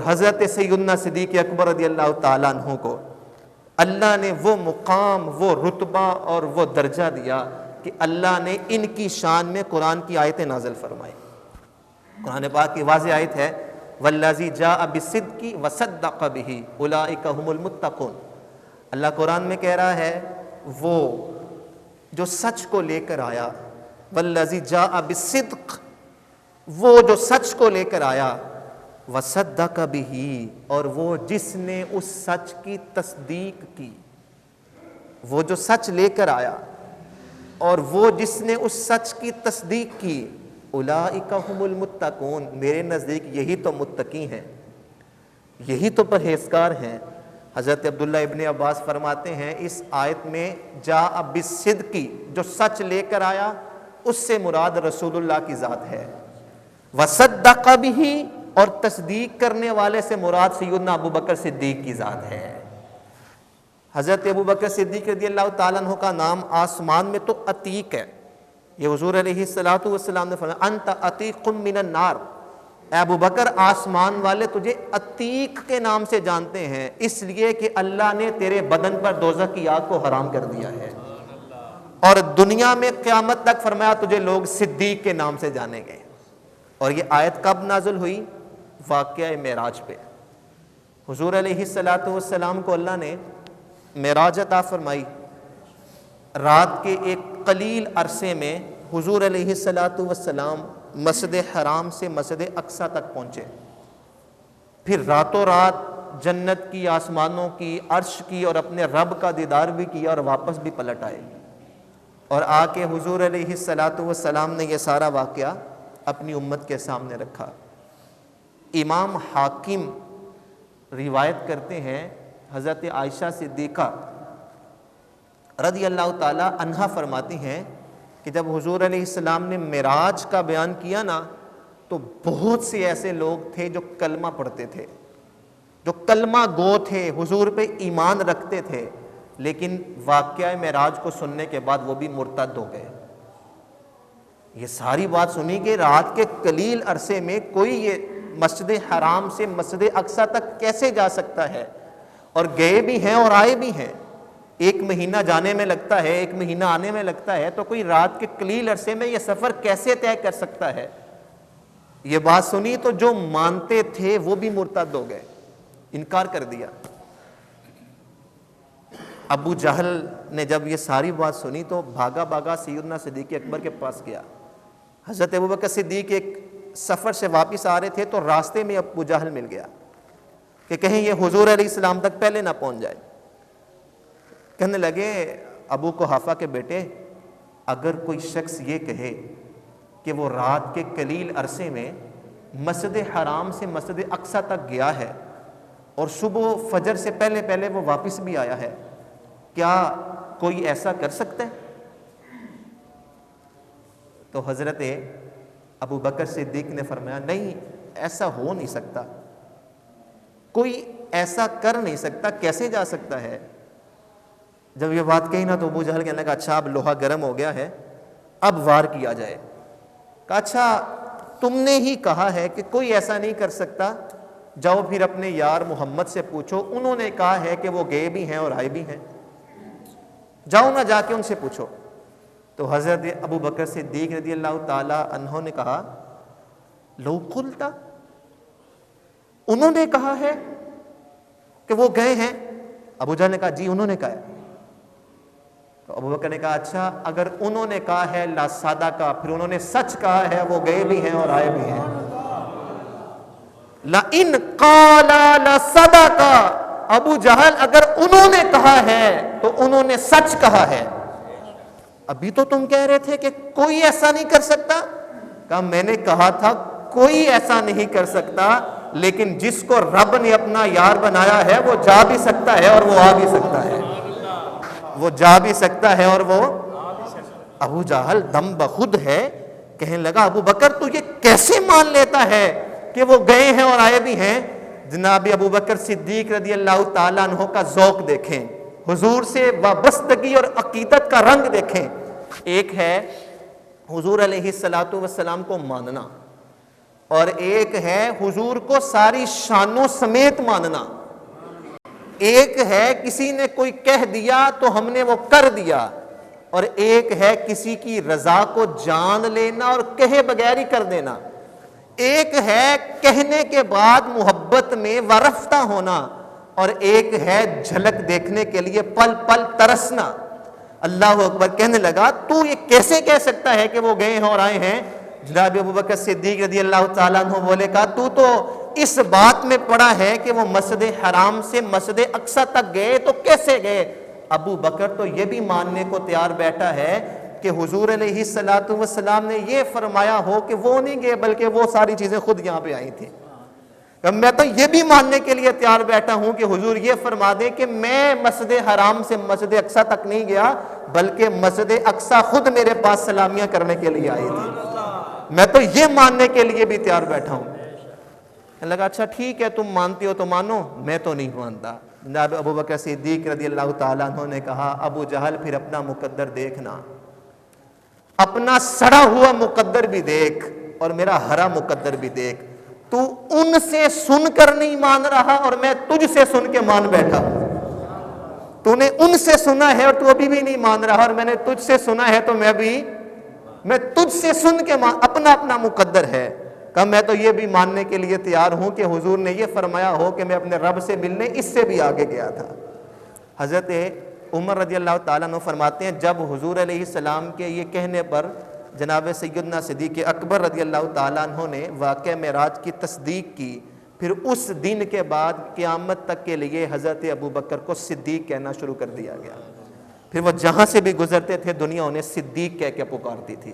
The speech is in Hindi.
हज़रत सैयदना सिद्दीक़ अकबर रज़ियल्लाहु ताला अन्हु को अल्लाह ने वो मुकाम, वो रुतबा और वो दर्जा दिया कि अल्लाह ने इनकी शान में कुरान की आयतें नाज़िल फरमाई। कुरान पाक की वाज़ेह आयत है, वल्लज़ी जाअ बिस्सिद्क़ि वसद्दक़ बिही उलाइका हुमुल मुत्तक़ून। अल्लाह कुरान में कह रहा है वो जो सच को लेकर आया, वल्लज़ी जाअ बिस्सिद्क़, वो जो सच को लेकर आया, वसद्दक़ बिही, और वो जिसने उस सच की तस्दीक की। वो जो सच लेकर आया और वो जिसने उस सच की तस्दीक की, उलाइका हुमुल मुत्तक़ून, मेरे नज़दीक यही तो मुत्तकी हैं, यही तो परहेज़गार हैं। हज़रत अब्दुल्ला इब्न अब्बास फरमाते हैं इस आयत में जाअ बिस्सिद्क़ि, जो सच लेकर आया, उससे मुराद रसूलुल्लाह की ज़ात है। वसद्दक़ बिही, और तस्दीक करने वाले से मुराद सैयदना अबू बकर सिद्दीक की ज़ात है। हज़रत अबू बकर सिद्दीक रज़ियल्लाहु ताला अन्हु का नाम आसमान में तो अतीक है। ये हुज़ूर अलैहिस्सलातु वस्सलाम ने फरमाया अंत अतीकुम मिनन नार, अबू बकर आसमान वाले तुझे अतीक के नाम से जानते हैं, इसलिए कि अल्लाह ने तेरे बदन पर दोज़ख की आग को हराम कर दिया है, और दुनिया में क़यामत तक फरमाया तुझे लोग सिद्दीक के नाम से जानेंगे। और ये आयत कब नाज़िल हुई? वाक़या मेराज पे। हुज़ूर अलैहिस्सलातु वस्सलाम को अल्लाह ने मेराज अता फरमाई। रात के एक कलील अरसे में हुज़ूर अलैहिस्सलातु वस्सलाम मस्जिद हराम से मस्जिद अक्सा तक पहुँचे। फिर रातों रात जन्नत की, आसमानों की, अर्श की और अपने रब का दीदार भी किया और वापस भी पलट आए। और आके हुज़ूर अलैहिस्सलातु वस्सलाम ने यह सारा वाक़या अपनी उम्मत के सामने रखा। इमाम हाकिम रिवायत करते हैं, हज़रत आयशा सिद्दीक़ा रज़ियल्लाहु ताला अन्हा फरमाती हैं कि जब हुज़ूर अलैहिस्सलाम ने मेराज का बयान किया ना, तो बहुत से ऐसे लोग थे जो कलमा पढ़ते थे, जो कलमा गो थे, हुज़ूर पे ईमान रखते थे, लेकिन वाक़या मेराज को सुनने के बाद वो भी मुर्तद हो गए। ये सारी बात सुनी कि रात के कलील अरसे में कोई ये मस्जिद हराम से मस्जिद अक्सा तक कैसे जा सकता है, और गए भी हैं और आए भी हैं। एक महीना जाने में लगता है, एक महीना आने में लगता है, तो कोई रात के कलील अरसे में ये सफ़र कैसे तय कर सकता है? ये बात सुनी तो जो मानते थे वो भी मुर्तद हो गए, इनकार कर दिया। अबू जहल ने जब ये सारी बात सुनी तो भागा भागा सैयदना सिद्दीक़ अकबर के पास गया। हज़रत अबू बकर सिद्दीक़ एक सफ़र से वापस आ रहे थे तो रास्ते में अबू जहल मिल गया कि कहीं ये हुज़ूर अलैहिस्सलाम तक पहले ना पहुंच जाए। कहने लगे अबू कुहाफ़ा के बेटे, अगर कोई शख्स ये कहे कि वो रात के कलील अरसे में मस्जिद हराम से मस्जिद अक्सा तक गया है और सुबह फजर से पहले पहले वो वापस भी आया है, क्या कोई ऐसा कर सकता है? तो हज़रत अबू बकर सिद्दीक़ ने फरमाया नहीं, ऐसा हो नहीं सकता, कोई ऐसा कर नहीं सकता, कैसे जा सकता है? जब ये बात कही ना तो अबू जहल कहने लगा अच्छा अब लोहा गर्म हो गया है, अब वार किया जाए। कहा अच्छा तुमने ही कहा है कि कोई ऐसा नहीं कर सकता, जाओ फिर अपने यार मोहम्मद से पूछो, उन्होंने कहा है कि वो गए भी हैं और आए भी हैं, जाओ ना जाके उनसे पूछो। तो हज़रत अबू बकर सिद्दीक़ रज़ियल्लाहु ताला अन्हो ने कहा लो कुल्ता, उन्होंने कहा है कि वो गए हैं? अबू जहल ने कहा जी उन्होंने कहा है। तो अबू बकर ने कहा अच्छा अगर उन्होंने कहा है ला सादा का, फिर उन्होंने सच कहा है, वो गए भी हैं और आए भी हैं। ला इन काला ला सादा का, अबू जहल अगर उन्होंने कहा है तो उन्होंने सच कहा है। अभी तो तुम कह रहे थे कि कोई ऐसा नहीं कर सकता। कहा मैंने कहा था कोई ऐसा नहीं कर सकता, लेकिन जिसको रब ने अपना यार बनाया है वो जा भी सकता है और वो आ भी सकता है, वो जा भी सकता है और वो। अबू जहल दम बखुद है, कहने लगा अबू बकर तू ये कैसे मान लेता है कि वो गए हैं और आए भी हैं? जनाब अबू बकर सिद्दीक़ रज़ियल्लाहु ताला अन्हु का ज़ौक़ देखें, हुजूर से वाबस्तगी और अकीदत का रंग देखें। एक है हुजूर अलैहिस्सलातु वस्सलाम को मानना और एक है हुजूर को सारी शानों समेत मानना। एक है किसी ने कोई कह दिया तो हमने वो कर दिया, और एक है किसी की रजा को जान लेना और कहे बगैर ही कर देना। एक है कहने के बाद मोहब्बत में वारफ्ता होना, और एक है झलक देखने के लिए पल पल तरसना। अल्लाह अकबर कहने लगा, तू ये कैसे कह सकता है कि वो गए हैं और आए हैं? जनाब अबू बकर सिद्दीक रज़ी अल्लाह ताला अन्हु बोले, कहा तू तो इस बात में पड़ा है कि वो मस्जिद हराम से मस्जिद अक्सा तक गए, तो कैसे गए? अबू बकर तो ये भी मानने को तैयार बैठा है कि हुजूर अलैहिस्सलातु वस्सलाम ने ये फरमाया हो कि वो नहीं गए, बल्कि वो सारी चीजें खुद यहाँ पे आई थी। मैं तो ये भी मानने के लिए तैयार बैठा हूं कि हुजूर ये फरमा दे कि मैं मस्जिद हराम से मस्जिद अक्सा तक नहीं गया, बल्कि मस्जिद अक्सा खुद मेरे पास सलामियां करने के लिए आई थी। मैं तो ये मानने के लिए भी तैयार बैठा हूं। लगा अच्छा ठीक है, तुम मानती हो तो मानो, मैं तो नहीं मानता। जनाब अबू बकर सिद्दीक रज़ी अल्लाह ताला अन्हु ने कहा, अबू जहल फिर अपना मुकद्दर देखना, अपना सड़ा हुआ मुकद्दर भी देख और मेरा हरा मुकद्दर भी देख। तू उनसे सुनकर नहीं मान रहा और मैं तुझसे सुन के मान बैठा। तूने उनसे सुना है और तू अभी भी नहीं मान रहा, और मैंने तुझसे सुना है तो मैं तुझसे सुन के मान। अपना अपना मुकद्दर है। कहा मैं तो ये भी मानने के लिए तैयार हूं कि हुजूर ने ये फरमाया हो कि मैं अपने रब से मिलने इससे भी आगे गया था। हजरत उमर रज़ी अल्लाह ताला अन्हु फरमाते हैं, जब हुजूर अलैहिस्सलाम के ये कहने पर जनाब सैयदना सिद्दीक़ अकबर रज़ी अल्लाह ताला अन्हु ने वाक़या मेराज की तस्दीक की, फिर उस दिन के बाद क़यामत तक के लिए हज़रत अबू बकर को सिद्दीक कहना शुरू कर दिया गया। फिर वो जहाँ से भी गुजरते थे दुनिया उन्हें सिद्दीक कह के पुकारती थी।